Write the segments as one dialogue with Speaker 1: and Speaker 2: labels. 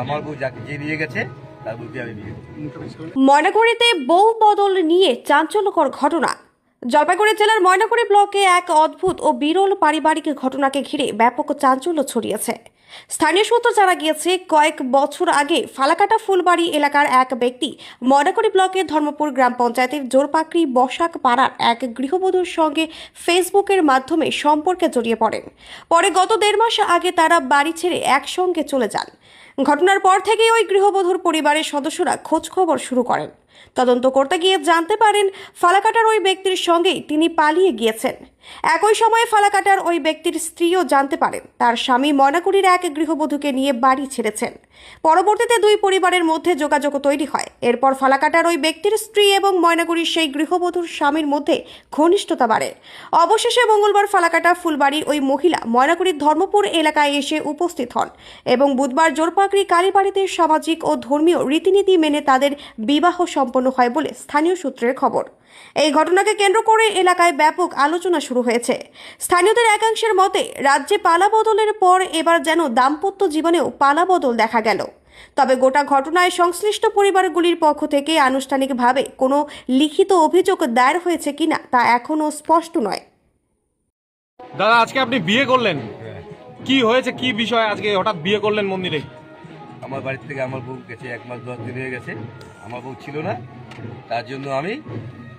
Speaker 1: আমার বউ যাকে যে নিয়ে গেছে তার বউকে আমি বিয়ে করব।
Speaker 2: ময়নাগুড়িতে বউ বদল নিয়ে চাঞ্চল্যকর ঘটনা। জলপাইগুড়ি জেলার ময়নাগুড়ি ব্লকে এক অদ্ভুত ও বিরল পারিবারিক ঘটনাকে ঘিরে ব্যাপক চাঞ্চল্য ছড়িয়েছে। স্থানীয় সূত্র জানা গিয়েছে, কয়েক বছর আগে ফালাকাটা ফুলবাড়ি এলাকার এক ব্যক্তি ময়নাগুড়ি ব্লকের ধর্মপুর গ্রাম পঞ্চায়েতের জোরপাকড়ি বসাক পাড়ার এক গৃহবধূর সঙ্গে ফেসবুকের মাধ্যমে সম্পর্কে জড়িয়ে পড়েন। পরে গত 1.5 মাস আগে তারা বাড়ি ছেড়ে একসঙ্গে চলে যান। ঘটনার পর থেকেই ওই গৃহবধূর পরিবারের সদস্যরা খোঁজখবর শুরু করেন। তদন্ত করতে গিয়ে জানতে পারেন ফালাকাটার ওই ব্যক্তির সঙ্গেই তিনি পালিয়ে গিয়েছেন। একই সময়ে ফালাকাটার ওই ব্যক্তির স্ত্রীও জানতে পারেন তার স্বামী ময়নাগুড়ির এক গৃহবধূকে নিয়ে বাড়ি ছেড়েছেন। পরবর্তীতে দুই পরিবারের মধ্যে যোগাযোগ তৈরি হয়। এরপর ফালাকাটার ওই ব্যক্তির স্ত্রী এবং ময়নাগুড়ির সেই গৃহবধূর স্বামীর মধ্যে ঘনিষ্ঠতা বাড়ে। অবশেষে মঙ্গলবার ফালাকাটা ফুলবাড়ির ওই মহিলা ময়নাগুড়ির ধর্মপুর এলাকায় এসে উপস্থিত হন এবং বুধবার জোরপাকড়ি কালীবাড়িতে সামাজিক ও ধর্মীয় রীতিনীতি মেনে তাদের বিবাহ সম্পন্ন হয় বলে স্থানীয় সূত্রের খবর। এই ঘটনাকে কেন্দ্র করে এলাকায় ব্যাপক আলোচনা শুরু হয়েছে। স্থানীয়দের একাংশের মতে, রাজ্যে পালা বদলের পর এবার যেন দাম্পত্য জীবনেও পালা বদল দেখা গেল। তবে গোটা ঘটনায় সংশ্লিষ্ট পরিবারগুলির পক্ষ থেকে আনুষ্ঠানিকভাবে কোনো লিখিত অভিযোগ দায়ের হয়েছে কিনা তা এখনো স্পষ্ট নয়।
Speaker 3: দাদা, আজকে আপনি বিয়ে করলেন, কি হয়েছে, কি বিষয় আজকে হঠাৎ বিয়ে করলেন মন্দিরে?
Speaker 1: আমার বাড়ি থেকে আমার বউ গেছে 1 মাস 10 দিন হয়ে গেছে। আমার বউ ছিল না, তার জন্য আমি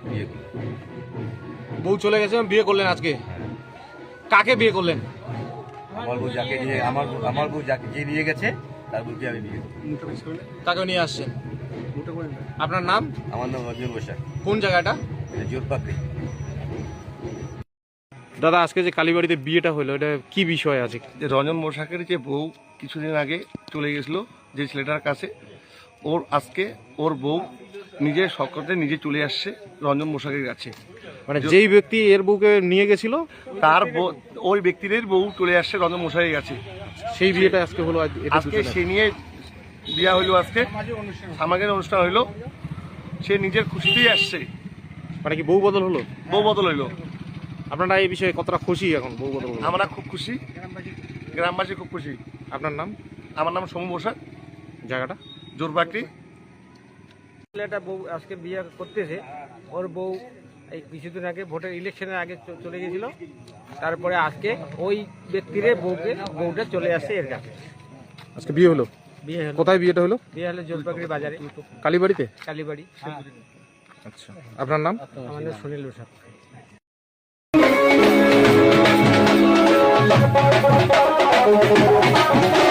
Speaker 1: বিয়ে করলাম।
Speaker 3: বউ চলে গেছে, বিয়ে করলেন আজকে। কাকে বিয়ে করলেন?
Speaker 1: আমার বউ যাকে নিয়ে আমার বউ যাকে যে নিয়ে গেছে তার বউকে আমি বিয়ে করব।
Speaker 3: তাকে নিয়ে আসছেন। আপনার নাম?
Speaker 1: আমার নাম রঞ্জন বসাক।
Speaker 3: কোন জায়গাটা?
Speaker 1: জোরপাকড়ি।
Speaker 3: দাদা, আজকে যে কালীবাড়িতে বিয়েটা হলো, এটা কি বিষয় আছে?
Speaker 4: রঞ্জন বসাকের যে বউ কিছুদিন আগে চলে গেছিল যে ছেলেটার কাছে, আজকে ওর বউ নিজের শখতে নিজে চলে আসছে রঞ্জন বসাকের কাছে।
Speaker 3: মানে যেই ব্যক্তি এর বউকে নিয়ে গেছিল
Speaker 4: তার ওই ব্যক্তির বউ চলে আসছে রঞ্জন মশাইয়ের কাছে।
Speaker 3: সেই বিয়েটা আজকে হলো।
Speaker 4: আজকে সে নিয়ে বিয়া হইলো, আজকে সামাজিক অনুষ্ঠান হইলো। সে নিজের খুশিতেই আসছে।
Speaker 3: মানে কি বউ বদল হলো?
Speaker 4: বউ বদল হইলো।
Speaker 3: আপনারা এই বিষয়ে কতটা খুশি এখন বউ বদল হলো?
Speaker 4: আমরা খুব খুশি, গ্রামবাসী খুব খুশি।
Speaker 3: আপনার নাম?
Speaker 4: আমার নাম সমু বসাক,
Speaker 3: জায়গাটা?
Speaker 4: জোরপাকড়ি।
Speaker 5: ছেলেটা বউ আজকে বিয়ে করতেছে। ওর বউ এই কিছুদিন আগে ভোটের ইলেকশনের আগে চলে গেছিল। তারপরে আজকে ওই ব্যক্তির বউটা চলে আসছে এর কাছে।
Speaker 3: আজকে বিয়ে হলো?
Speaker 5: বিয়ে হলো।
Speaker 3: কোথায় বিয়েটা হলো?
Speaker 5: বিয়ে হলো জলপাইগুড়ি বাজারে,
Speaker 3: কালীবাড়িতে।
Speaker 5: কালীবাড়ি।
Speaker 3: আচ্ছা, আপনার নাম?
Speaker 5: আমার নাম সুনীল বসাক।
Speaker 2: Thank you.